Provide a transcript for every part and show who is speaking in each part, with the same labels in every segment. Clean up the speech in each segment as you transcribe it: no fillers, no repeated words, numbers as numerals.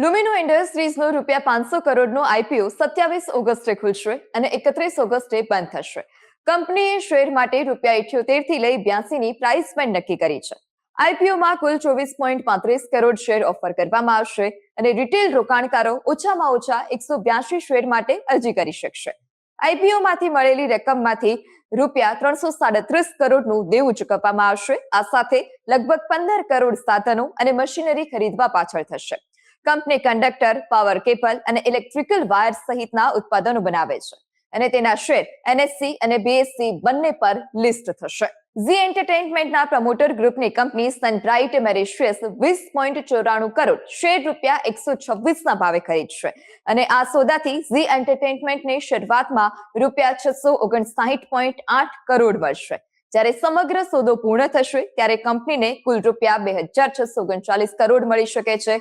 Speaker 1: લ્યુમિનો ઇન્ડસ્ટ્રીઝનો ₹500 કરોડનો આઈપીઓ 27 ઓગસ્ટે ખુલશે અને 31 ઓગસ્ટે બંધ થશે. કંપનીએ શેર માટે ₹78 થી લઈ 82 ની પ્રાઇસ બેન્ડ નક્કી કરી છે. આઈપીઓમાં કુલ 24.35 કરોડ શેર ઓફર કરવામાં આવશે અને રિટેલ રોકાણકારો ઓછામાં ઓછા 182 શેર માટે અરજી કરી શકશે. આઈપીઓમાંથી મળેલી રકમમાંથી ₹337 કરોડનું દેવું ચૂકવવામાં આવશે. આ સાથે લગભગ 15 કરોડ સાધનો અને મશીનરી ખરીદવા પાછળ થશે. કંપની કંડક્ટર, પાવર કેબલ અને ઇલેક્ટ્રિકલ વાયર સહિતના ઉત્પાદનો બનાવે છે અને તેના શેર એનએસસી અને બીએસસી બંને પર લિસ્ટ થશે. ઝી એન્ટરટેઇનમેન્ટના પ્રમોટર ગ્રુપની કંપની સનબ્રાઇટ મેરિશિયસ 20.94 કરોડ શેર ₹126 ના ભાવે ખરીદશે અને આ સોદાથી ઝી એન્ટરટેઇનમેન્ટને શરૂઆતમાં ₹659.8 કરોડ મળશે. જ્યારે સમગ્ર સોદો પૂર્ણ થશે ત્યારે કંપનીને કુલ ₹2,639 કરોડ મળી શકે છે.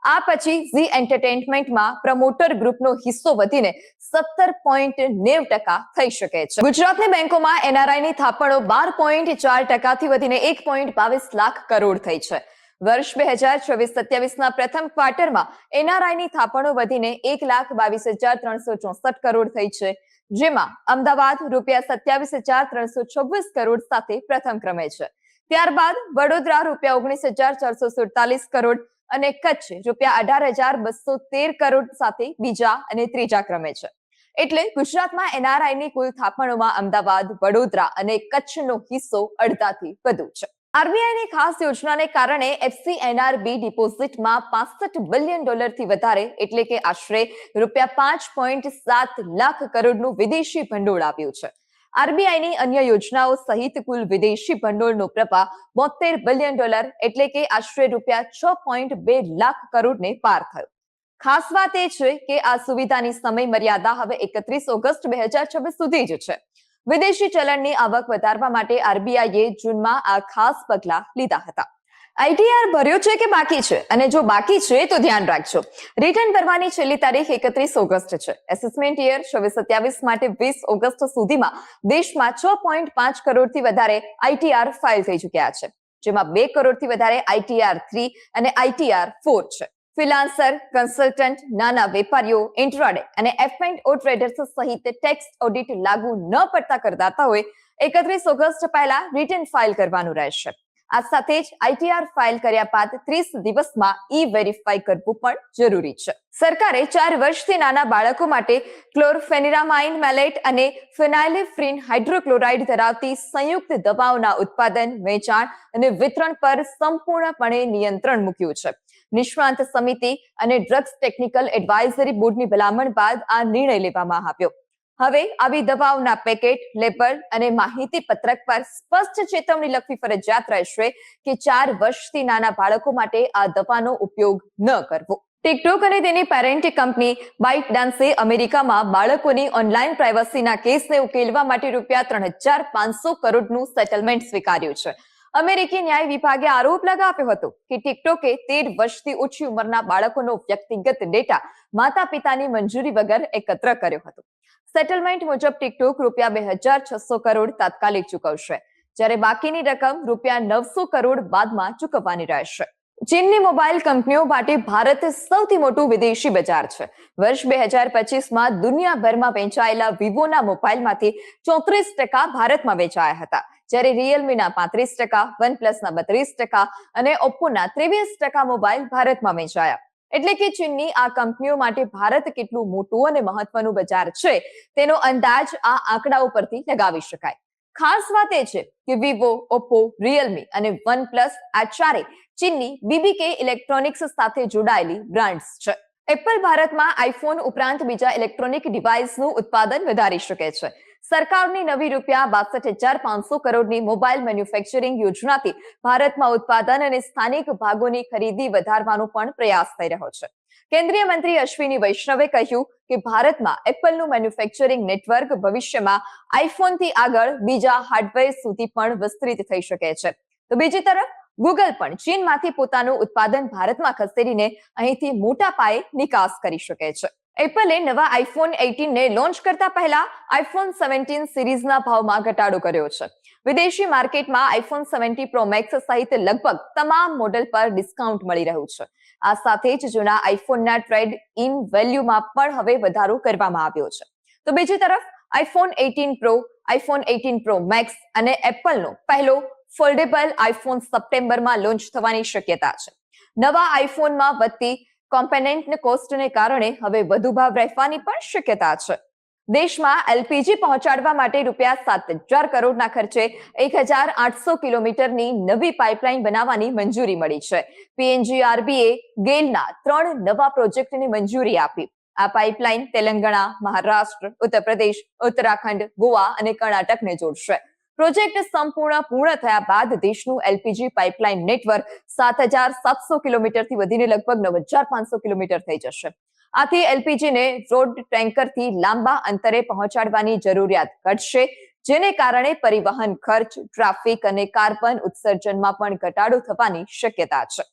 Speaker 1: આ પછી ઝી એન્ટરટેઇનમેન્ટમાં પ્રમોટર ગ્રુપનો હિસ્સો વધીને 17.90% થઈ શકે છે. ગુજરાતની બેંકોમાં એનઆરઆઈની થાપણો 12.4% વધીને 1.22 લાખ કરોડ થઈ છે. વર્ષ 2024-27ના પ્રથમ ક્વાર્ટરમાં એનઆરઆઈની થાપણો વધીને 1,22,364 કરોડ થઈ છે, જેમાં અમદાવાદ ₹27,326 કરોડ સાથે પ્રથમ ક્રમે છે. ત્યારબાદ વડોદરા ₹19,447 કરોડ અને કચ્છ ₹18,213 કરોડ સાથે બીજા અને ત્રીજા ક્રમે છે. એટલે ગુજરાતમાં એનઆરઆઈની કુલ થાપણોમાં અમદાવાદ, વડોદરા અને કચ્છનો હિસ્સો અડધાથી વધુ છે. આરબીઆઈની ખાસ યોજનાને કારણે એફસીએનઆરબી ડિપોઝિટમાં $65 બિલિયન થી વધારે એટલે કે આશરે ₹5.7 લાખ કરોડનું વિદેશી ભંડોળ આવ્યું છે. આરબીઆઈની અન્ય યોજનાઓ સહિત કુલ વિદેશી ભંડોળનો પ્રવાહ $72 બિલિયન એટલે કે આશરે ₹6.2 લાખ કરોડને પાર થયો. ખાસ વાત એ છે કે આ સુવિધાની સમય મર્યાદા હવે 31 ઓગસ્ટ 2026 સુધી જ છે. વિદેશી ચલણની આવક વધારવા માટે આરબીઆઈએ જૂનમાં આ ખાસ પગલાં લીધા હતા. આઈટીઆર ભર્યો છે કે બાકી છે? અને જો બાકી છે તો ધ્યાન રાખજો, રિટર્ન ભરવાની છેલ્લી તારીખ 31 ઓગસ્ટ છે. એસેસમેન્ટ યર 26-27 માટે 20 ઓગસ્ટ સુધીમાં દેશમાં 6.5 કરોડથી વધારે આઈટીઆર ફાઇલ થઈ ચૂક્યા છે, જેમાં 2 કરોડથી વધારે આઈટીઆર 3 અને આઈટીઆર 4 છે. ફ્રીલાન્સર, કન્સલ્ટન્ટ, નાના વેપારીઓ, ઇન્ટ્રાડે અને F&O ટ્રેડર્સ સહિત ટેક્સ ઓડિટ લાગુ ન પડતા કરદાતાઓએ 31 ઓગસ્ટ પહેલા રિટર્ન ફાઇલ કરવાનું રહેશે. આ સાથે જ આઈટીઆર ફાઇલ કર્યા બાદ 30 દિવસમાં ઈ-વેરીફાઈ કરવું પણ જરૂરી છે. સરકારે 4 વર્ષથી નાના બાળકો માટે ક્લોરફેનિરામાઇન મેલેટ અને ફિનાઇલેફ્રિન હાઇડ્રોક્લોરાઇડ ધરાવતી સંયુક્ત દવાઓના ઉત્પાદન, વેચાણ અને વિતરણ પર સંપૂર્ણપણે નિયંત્રણ મૂક્યું છે. નિષ્ણાંત સમિતિ અને ડ્રગ્સ ટેકનિકલ એડવાઇઝરી બોર્ડની ભલામણ બાદ આ નિર્ણય લેવામાં આવ્યો. હવે આવી દવાઓના પેકેટ, લેબલ અને માહિતી પત્રક પર સ્પષ્ટ ચેતવણી લખવી ફરજિયાત રહેશે કે 4 વર્ષથી નાના બાળકો માટે આ દવાનો ઉપયોગ ન કરવો. ટિકટોક અને તેની પેરેન્ટ કંપની બાઇટડાન્સે અમેરિકામાં બાળકોની ઓનલાઈન પ્રાઇવસીના કેસને ઉકેલવા માટે ₹3,500 કરોડનું સેટલમેન્ટ સ્વીકાર્યું છે. અમેરિકી ન્યાય વિભાગે આરોપ લગાવ્યો હતો કે ટિકટોકે 13 વર્ષથી ઓછી ઉંમરના બાળકોનો વ્યક્તિગત ડેટા માતા પિતાની મંજૂરી વગર એકત્ર કર્યો હતો. સેટલમેન્ટ મુજબ ટિકટોક ₹2,600 કરોડ તાત્કાલિક ચૂકવશે, જ્યારે બાકીની રકમ ₹900 કરોડ બાદમાં ચૂકવવાની રહેશે. ચીનની મોબાઈલ કંપનીઓ માટે ભારત સૌથી મોટું વિદેશી બજાર છે. વર્ષ 2025માં દુનિયાભરમાં વેચાયેલા વિવોના મોબાઈલમાંથી 34% ભારતમાં વેચાયા હતા, જ્યારે રિયલમીના 35%, વનપ્લસના 32% અને ઓપ્પોના 23% મોબાઈલ ભારતમાં વેચાયા. એટલે કે ચીનની આ કંપનીઓ માટે ભારત કેટલું મોટું અને મહત્વનું બજાર છે તેનો અંદાજ આ આંકડાઓ પરથી લગાવી શકાય. ખાસ વાત એ છે કે વિવો, ઓપ્પો, રિયલમી અને વનપ્લસ આ ચારે ચીનની બીબીકે ઇલેક્ટ્રોનિક્સ સાથે જોડાયેલી બ્રાન્ડ્સ છે. એપલ ભારતમાં આઈફોન ઉપરાંત બીજા ઇલેક્ટ્રોનિક ડિવાઇસનું ઉત્પાદન વધારી શકે છે. સરકારની નવી ₹62,500 કરોડની મોબાઈલ મેન્યુફેક્ચરિંગ યોજનાથી ભારતમાં ઉત્પાદન અને સ્થાનિક ભાગોની ખરીદી વધારવાનો પણ પ્રયાસ થઈ રહ્યો છે. કેન્દ્રીય મંત્રી અશ્વિની વૈષ્ણવે કહ્યું કે ભારતમાં એપલનું મેન્યુફેક્ચરિંગ નેટવર્ક ભવિષ્યમાં આઈફોનથી આગળ બીજા હાર્ડવેર સુધી પણ વિસ્તૃત થઈ શકે છે. તો બીજી તરફ ગૂગલ પણ ચીનમાંથી પોતાનું ઉત્પાદન ભારતમાં ખસેડીને અહીંથી મોટા પાયે નિકાસ કરી શકે છે. એપલે નવા આઈફોન 18 ને લોન્ચ કરતા પહેલા આઈફોન 17 સિરીઝના ભાવમાં ઘટાડો કર્યો છે. વિદેશી માર્કેટમાં આઈફોન 17 પ્રો મેક્સ સહિત લગભગ તમામ મોડેલ પર ડિસ્કાઉન્ટ મળી રહ્યું છે. આ સાથે જ જૂના આઈફોનના ટ્રેડ ઇન વેલ્યુમાં પણ હવે વધારો કરવામાં આવ્યો છે. તો બીજી તરફ iPhone 18 pro, iPhone 18 pro max અને એપલનો પહેલો ફોલ્ડેબલ આઈફોન સપ્ટેમ્બરમાં લોન્ચ થવાની શક્યતા છે. નવા આઈફોનમાં વધતી કોમ્પોનેન્ટ કોસ્ટને કારણે હવે વધુ ભાવ રહેવાની પણ શક્યતા છે. દેશમાં એલપીજી પહોંચાડવા માટે ₹7,000 કરોડના ખર્ચે 1,800 કિલોમીટરની નવી પાઇપલાઇન બનાવવાની મંજૂરી મળી છે. પીએનજીઆરબીએ ગેલના 3 નવા પ્રોજેક્ટની મંજૂરી આપી. આ પાઇપલાઇન તેલંગાણા, મહારાષ્ટ્ર, ઉત્તર પ્રદેશ, ઉત્તરાખંડ, ગોવા અને કર્ણાટકને જોડશે. પ્રોજેક્ટ પૂર્ણ થયા બાદ દેશનું એલપીજી પાઇપલાઇન નેટવર્ક 7,700 કિલોમીટરથી વધીને લગભગ 9,500 કિલોમીટર થઈ જશે. આથી એલપીજીને રોડ ટેન્કરથી લાંબા અંતરે પહોંચાડવાની જરૂરિયાત ઘટશે, જેને કારણે પરિવહન ખર્ચ, ટ્રાફિક અને કાર્બન ઉત્સર્જનમાં પણ ઘટાડો થવાની શક્યતા છે.